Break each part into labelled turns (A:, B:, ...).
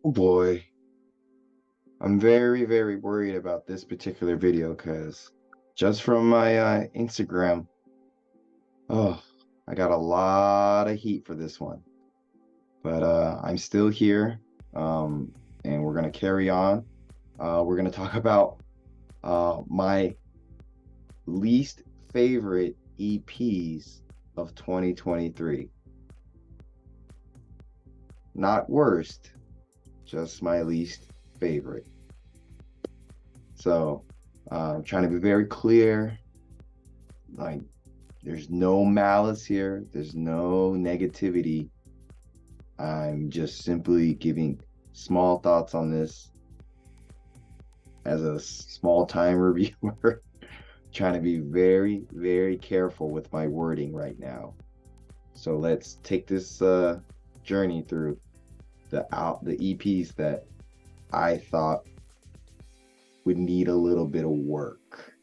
A: Oh boy, I'm very, very worried about this particular video because just from my Instagram, oh, I got a lot of heat for this one. But I'm still here, um, and we're gonna carry on. We're gonna talk about my least favorite EPs of 2023. Not worst, just my least favorite. So, I'm trying to be very clear. Like, there's no malice here. There's no negativity. I'm just simply giving small thoughts on this as a small time reviewer. Trying to be very, very careful with my wording right now. So let's take this journey through the EPs that I thought would need a little bit of work.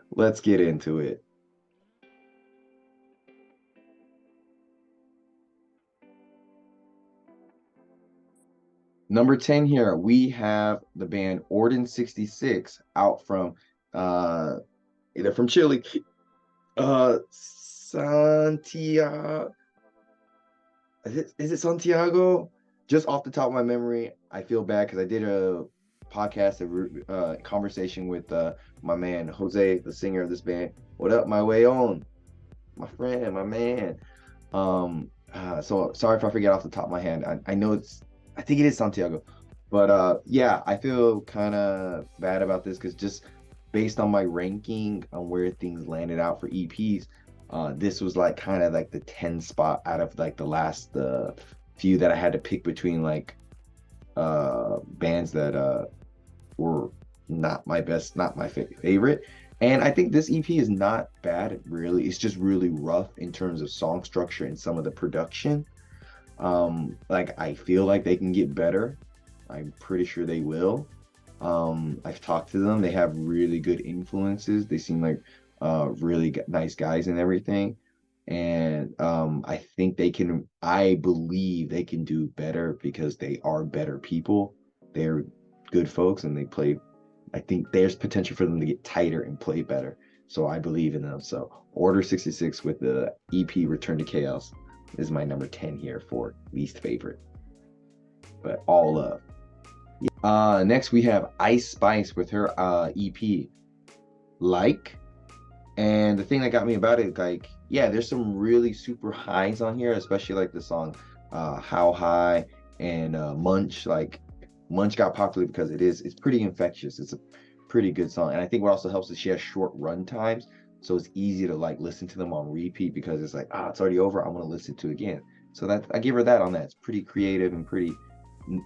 A: Let's get into it. Number 10 here, we have the band Orden 66 out from uh they're from Chile. Santiago. Is it Santiago? Just off the top of my memory, I feel bad because I did a podcast, a conversation with my man Jose, the singer of this band. What up, my way on, my friend, my man. So sorry if I forget off the top of my head. I know I think it is Santiago, but yeah, I feel kind of bad about this because just based on my ranking on where things landed out for EPs, this was like kind of like the 10 spot out of like the last few that I had to pick between like bands that were not my best, not my favorite. And I think this EP is not bad, really. It's just really rough in terms of song structure and some of the production. Like I feel like they can get better. I'm pretty sure they will. I've talked to them. They have really good influences. They seem like really nice guys and everything. And I think I believe they can do better because they are better people. They're good folks and they play. I think there's potential for them to get tighter and play better. So I believe in them. So Order 66 with the EP Return to Chaos is my number 10 here for least favorite, but all love. Next we have Ice Spice with her EP Like. And the thing that got me about it, like, yeah, there's some really super highs on here, especially like the song How High and Munch. Like Munch got popular because it's pretty infectious. It's a pretty good song. And I think what also helps is she has short run times. So it's easy to like listen to them on repeat because it's like, it's already over. I want to listen to it again. So that I give her that on that. It's pretty creative and pretty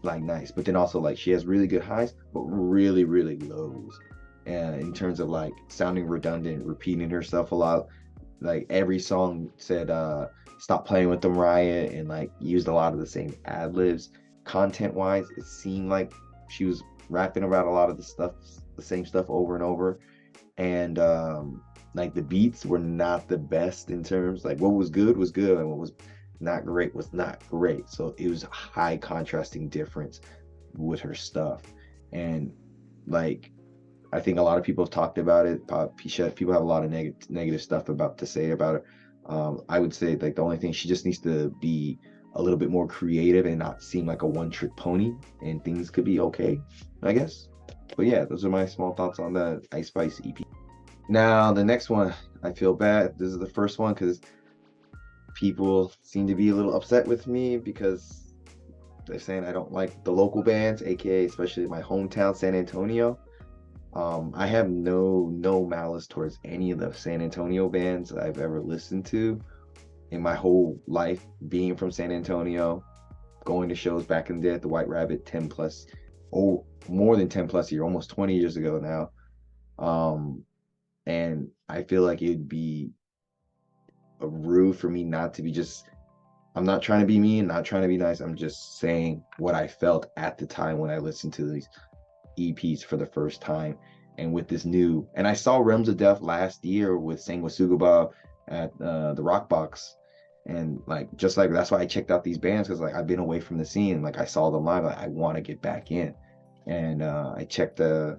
A: like nice. But then also like she has really good highs, but really, really lows. And in terms of like sounding redundant, repeating herself a lot, like every song said stop playing with them riot and like used a lot of the same ad libs. Content wise, it seemed like she was rapping about a lot of the same stuff over and over. And like the beats were not the best in terms like what was good and what was not great was not great. So it was a high contrasting difference with her stuff. And like I think a lot of people have talked about it. People have a lot of negative stuff about to say about it. I would say like the only thing she just needs to be a little bit more creative and not seem like a one-trick pony, and things could be okay, I guess. But yeah, those are my small thoughts on the Ice Spice EP. Now the next one, I feel bad. This is the first one because people seem to be a little upset with me because they're saying I don't like the local bands, aka especially my hometown, San Antonio. I have no malice towards any of the San Antonio bands I've ever listened to in my whole life, being from San Antonio, going to shows back in the day at the White Rabbit 10 plus, oh, more than 10 plus year, almost 20 years ago now. And I feel like it'd be a rude for me not to be just, I'm not trying to be mean, not trying to be nice. I'm just saying what I felt at the time when I listened to these EPs for the first time. And with this new, and I saw Realms of Death last year with Sanguisugaba at the Rock Box, And like just like that's why I checked out these bands, because like I've been away from the scene. Like I saw them live, like I want to get back in. And I checked the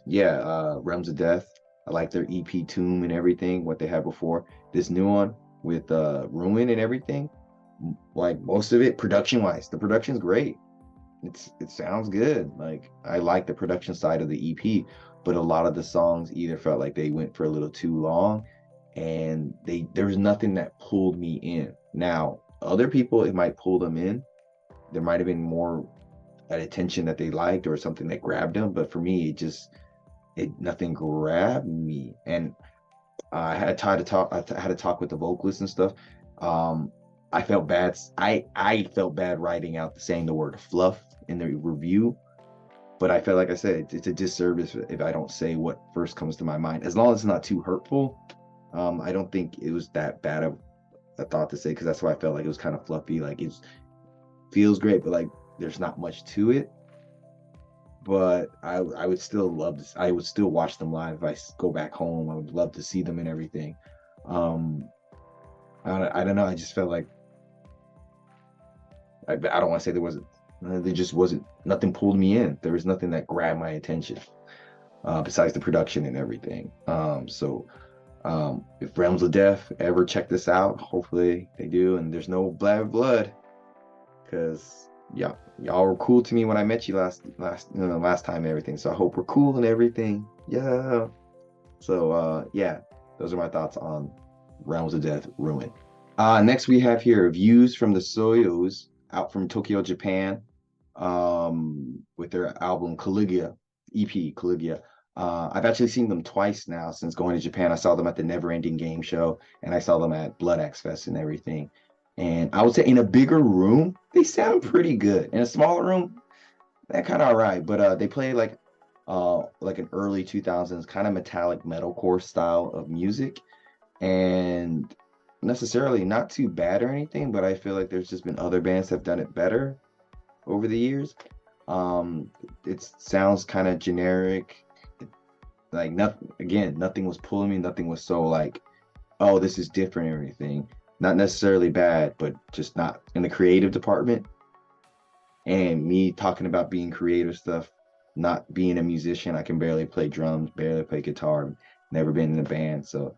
A: Realms of Death. I like their EP Tomb and everything, what they had before. This new one with Ruin and everything. Like most of it production wise, the production's great. It sounds good. Like I like the production side of the EP, but a lot of the songs either felt like they went for a little too long, and there was nothing that pulled me in. Now, other people, it might pull them in. There might have been more attention that they liked or something that grabbed them, but for me, it nothing grabbed me. And I had to talk. I had to talk with the vocalist and stuff. Um, I felt bad. I felt bad writing out saying the word fluff in the review, but I felt like I said it's a disservice if I don't say what first comes to my mind, as long as it's not too hurtful. I don't think it was that bad of a thought to say, because that's why I felt like it was kind of fluffy. Like it feels great, but like there's not much to it. But I would still love this. I would still watch them live if I go back home. I would love to see them and everything. Um, I don't know. I just felt like I don't want to say there just wasn't nothing pulled me in. There was nothing that grabbed my attention besides the production and everything. If Realms of Death ever check this out, hopefully they do. And there's no bad blood, because y'all were cool to me when I met you last time and everything. So I hope we're cool and everything. Yeah. So those are my thoughts on Realms of Death Ruin. Next we have here Views from the Soyuz, out from Tokyo, Japan, with their album Caligula, EP Caligula. I've actually seen them twice now since going to Japan. I saw them at the Never Ending Game Show, and I saw them at Blood Axe Fest and everything. And I would say in a bigger room, they sound pretty good. In a smaller room, they're kind of all right. But they play like an early 2000s kind of metallic metalcore style of music, and necessarily not too bad or anything, but I feel like there's just been other bands that have done it better over the years. It sounds kind of generic. Like nothing was pulling me, nothing was so like, oh, this is different or anything. Not necessarily bad, but just not in the creative department. And me talking about being creative stuff, not being a musician, I can barely play drums, barely play guitar, never been in a band. So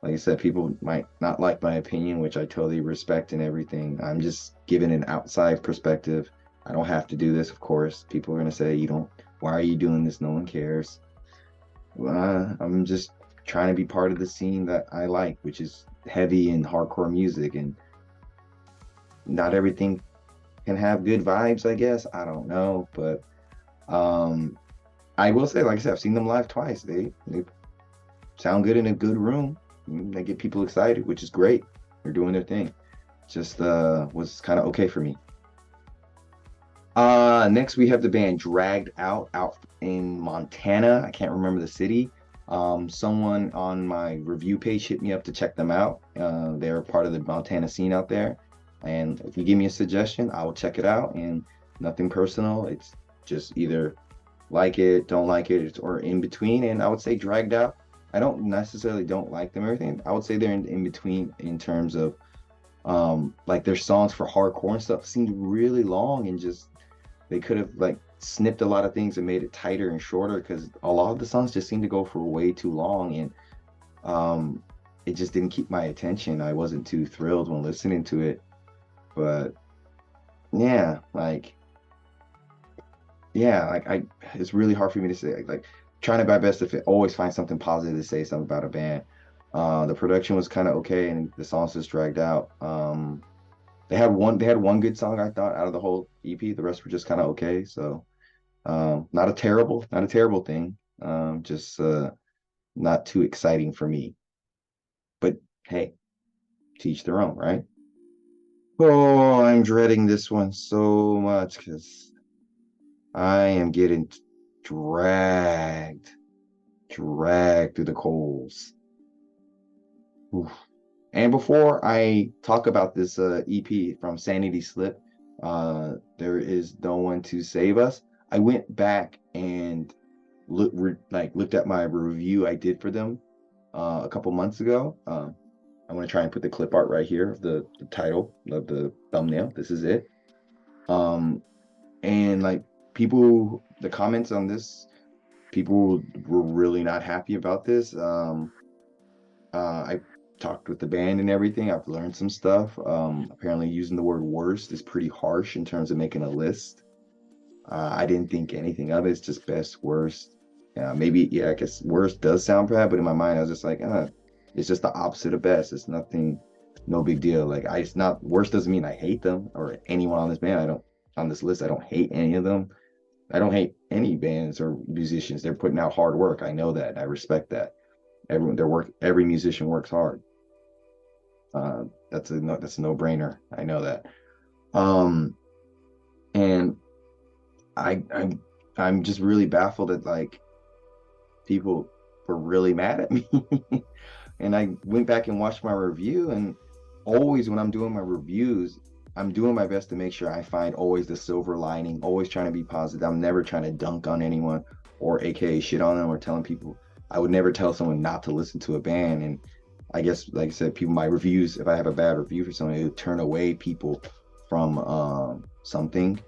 A: like I said, people might not like my opinion, which I totally respect and everything. I'm just giving an outside perspective. I don't have to do this, of course. People are gonna say, why are you doing this? No one cares. I'm just trying to be part of the scene that I like, which is heavy and hardcore music, and not everything can have good vibes, I guess. I don't know, but I will say, like I said, I've seen them live twice. They sound good in a good room. They get people excited, which is great. They're doing their thing. Just was kind of okay for me. Next we have the band Dragged Out in Montana. I can't remember the city. Someone on my review page hit me up to check them out. They're part of the Montana scene out there. And if you give me a suggestion, I will check it out. And nothing personal. It's just either like it, don't like it, or in between. And I would say Dragged Out. I don't necessarily don't like them or anything. I would say they're in between in terms of like their songs for hardcore and stuff seemed really long, and just they could have like snipped a lot of things and made it tighter and shorter, because a lot of the songs just seemed to go for way too long, and it just didn't keep my attention. I wasn't too thrilled when listening to it. But yeah, it's really hard for me to say. Like trying to my best to always find something positive to say something about a band. The production was kind of okay, and the songs just dragged out. They had one good song, I thought, out of the whole EP. The rest were just kind of okay. So not a terrible thing. Just not too exciting for me. But hey, teach their own, right? Oh, I'm dreading this one so much because I am getting dragged through the coals. Oof. And before I talk about this EP from Sanity Slip, There Is No One to Save Us, I went back and looked at my review I did for them a couple months ago. I'm I'm gonna try and put the clip art right here of the title of the thumbnail. This is it. And like people, the comments on this, people were really not happy about this. I talked with the band and everything. I've learned some stuff. Apparently using the word worst is pretty harsh in terms of making a list. I didn't think anything of it. It's just best, worst. Maybe, yeah, I guess worst does sound bad, but in my mind, I was just like, it's just the opposite of best. It's nothing, no big deal. Like, it's not, worst doesn't mean I hate them or anyone on this band. On this list, I don't hate any of them. I don't hate any bands or musicians. They're putting out hard work. I know that. I respect that. Every musician works hard. That's a no-brainer. I know that. And I'm just really baffled that like people were really mad at me. And I went back and watched my review, and always when I'm doing my reviews, I'm doing my best to make sure I find always the silver lining, always trying to be positive. I'm never trying to dunk on anyone or AKA shit on them or telling people. I would never tell someone not to listen to a band. And I guess, like I said, people, my reviews, if I have a bad review for someone, it would turn away people from something.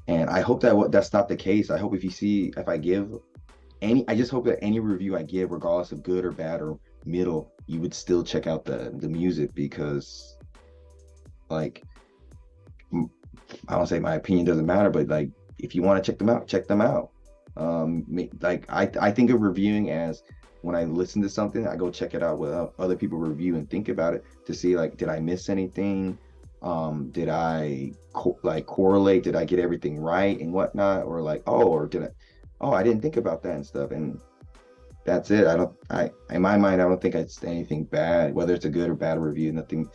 A: And I hope that that's not the case. I hope if I give I just hope that any review I give, regardless of good or bad or middle, you would still check out the music, because like, I don't say my opinion doesn't matter, but like, if you want to check them out, check them out. Like I think of reviewing as when I listen to something, I go check it out with other people review and think about it to see like, did I miss anything? Did I correlate? Did I get everything right and whatnot? Or like, I didn't think about that and stuff. And that's it. In my mind, I don't think it's anything bad, whether it's a good or bad review. Nothing,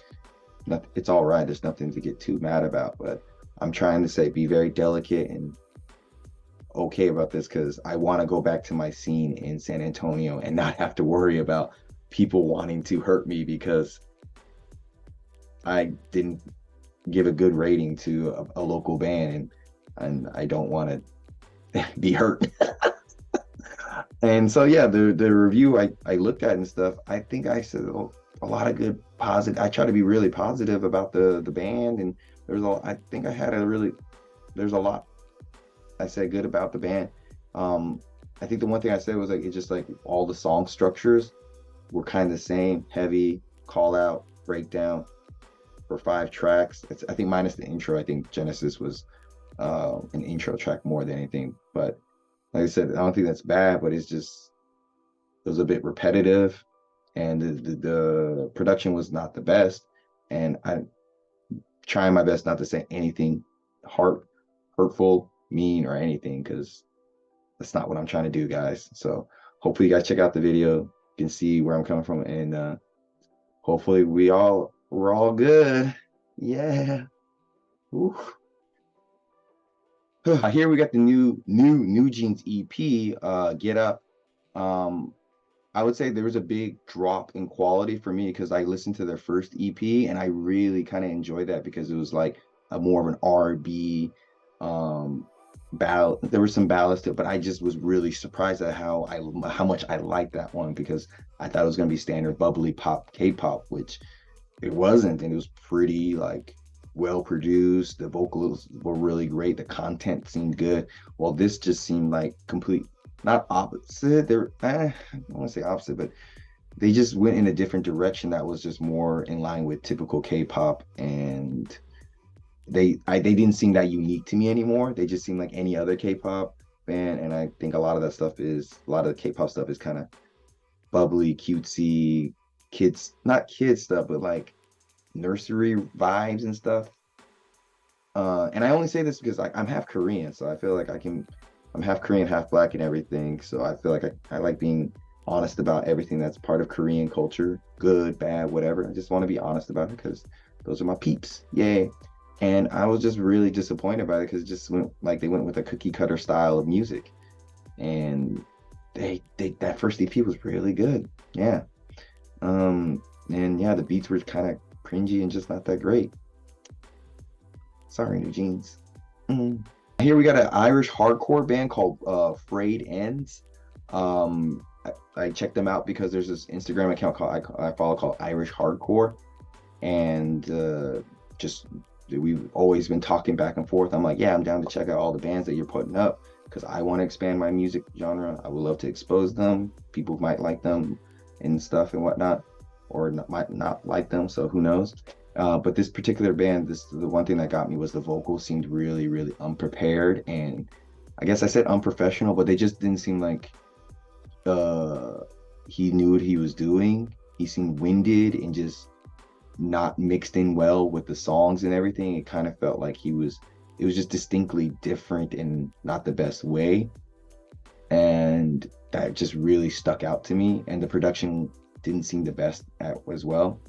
A: it's all right. There's nothing to get too mad about. But I'm trying to say, be very delicate and okay about this, because I want to go back to my scene in San Antonio and not have to worry about people wanting to hurt me because I didn't give a good rating to a local band, and I don't want to be hurt. And so yeah, the review I looked at and stuff, I think I said a lot of good positive. I try to be really positive about the band, and there's a lot I said good about the band. I think the one thing I said was like, it's just like all the song structures were kind of the same, heavy, call out, breakdown for 5 tracks. I think minus the intro. I think Genesis was an intro track more than anything. But like I said, I don't think that's bad, but it was a bit repetitive, and the production was not the best. And I'm trying my best not to say anything hurtful, mean, or anything, because that's not what I'm trying to do, guys. So hopefully you guys check out the video. You can see where I'm coming from, and hopefully we're all good. Yeah. Ooh. Here we got the new Jeans EP, Get Up. I would say there was a big drop in quality for me because I listened to their first EP and I really kind of enjoyed that because it was like a more of an R&B ballad. There was some ballads to it, but I just was really surprised at how much I liked that one, because I thought it was gonna be standard bubbly pop, K-pop, which it wasn't, and it was pretty like well produced. The vocals were really great. The content seemed good. Well, this just seemed like complete, not opposite. I don't want to say opposite, but they just went in a different direction that was just more in line with typical K-pop, and they didn't seem that unique to me anymore. They just seemed like any other K-pop band, and I think a lot of the K-pop stuff is kind of bubbly, cutesy, not kids stuff, but like nursery vibes and stuff. And I only say this because I'm half Korean, so I feel like I'm half Korean, half black and everything. So I feel like I like being honest about everything that's part of Korean culture, good, bad, whatever. I just want to be honest about it because those are my peeps. Yay. And I was just really disappointed by it because it just they went with a cookie cutter style of music. And that first EP was really good. Yeah. And yeah, the beats were kind of cringy and just not that great. Sorry, New Jeans. Here we got an Irish hardcore band called Frayed Ends. I checked them out because there's this Instagram account I follow called Irish Hardcore, and just we've always been talking back and forth. I'm like, yeah, I'm down to check out all the bands that you're putting up because I want to expand my music genre. I would love to expose them. People might like them and stuff and whatnot, or might not like them. So who knows? But this particular band, the one thing that got me was the vocals seemed really, really unprepared, and I guess I said unprofessional, but they just didn't seem like uh, he knew what he was doing. He seemed winded and just not mixed in well with the songs and everything. It kind of felt like it was just distinctly different in not the best way. And that just really stuck out to me. And the production didn't seem the best as well.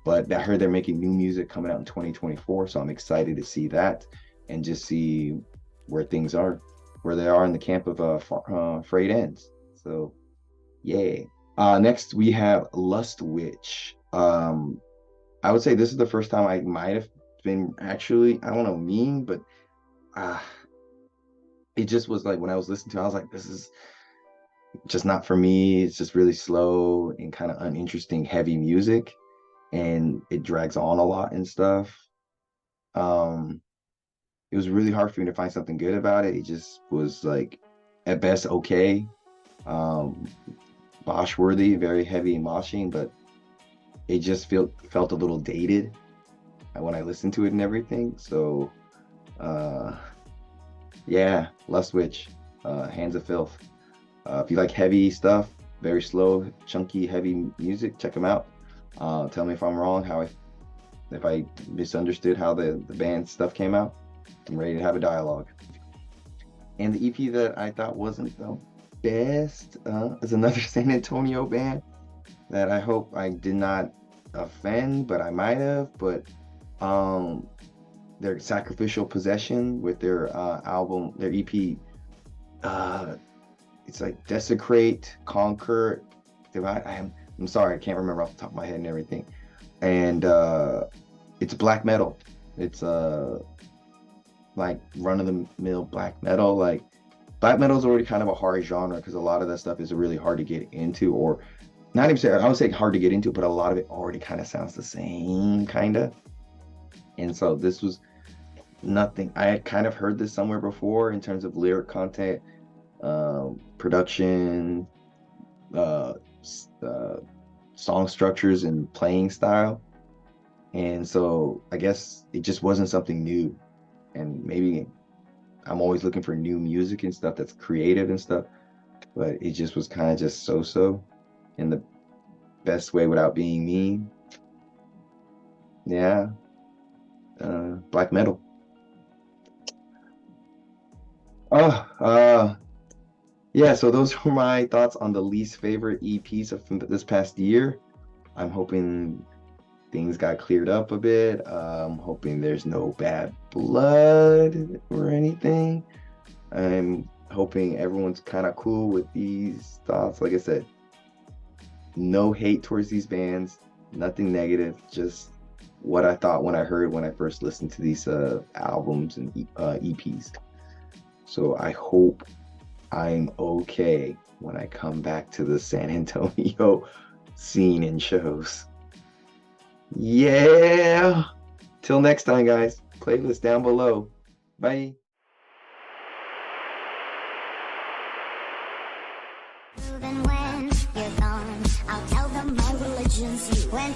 A: But I heard they're making new music coming out in 2024. So I'm excited to see that and just see where things are, where they are in the camp of Frayed Ends. So, yeah. Next, we have Lust Witch. I would say this is the first time I might have been actually, I don't know, mean, but uh, it just was like when I was listening to it, I was like, this is just not for me. It's just really slow and kind of uninteresting, heavy music, and it drags on a lot and stuff. Um, it was really hard for me to find something good about it. It just was like, at best, okay. Um, mosh worthy, very heavy and moshing, but it just felt a little dated when I listened to it and everything. So, yeah, Lust Witch, Hands of Filth. If you like heavy stuff, very slow, chunky, heavy music, check them out. Tell me if I'm wrong, if I misunderstood how the band stuff came out. I'm ready to have a dialogue. And the EP that I thought wasn't the best is another San Antonio band that I hope I did not offend, but I might have. But their Sacrificial Possession with their album, their EP, it's like Desecrate, Conquer, Divide. I'm sorry, I can't remember off the top of my head and everything. And it's black metal. It's like run of the mill black metal. Like black metal is already kind of a hard genre because a lot of that stuff is really hard to get into, or not even say, I would say hard to get into, but a lot of it already kind of sounds the same, kind of. And so this was nothing. I had kind of heard this somewhere before in terms of lyric content, production, song structures, and playing style. And so I guess it just wasn't something new. And maybe I'm always looking for new music and stuff that's creative and stuff, but it just was kind of just so in the best way without being mean. Yeah. Black metal. Oh, yeah, so those were my thoughts on the least favorite EPs of this past year. I'm hoping things got cleared up a bit. I'm hoping there's no bad blood or anything. I'm hoping everyone's kind of cool with these thoughts. Like I said, no hate towards these bands, nothing negative, just what I thought when I first listened to these albums and EPs. So I hope I'm okay when I come back to the San Antonio scene and shows. Yeah. Till next time, guys. Playlist down below. Bye.
B: When you're gone, I'll tell them my religion's you. When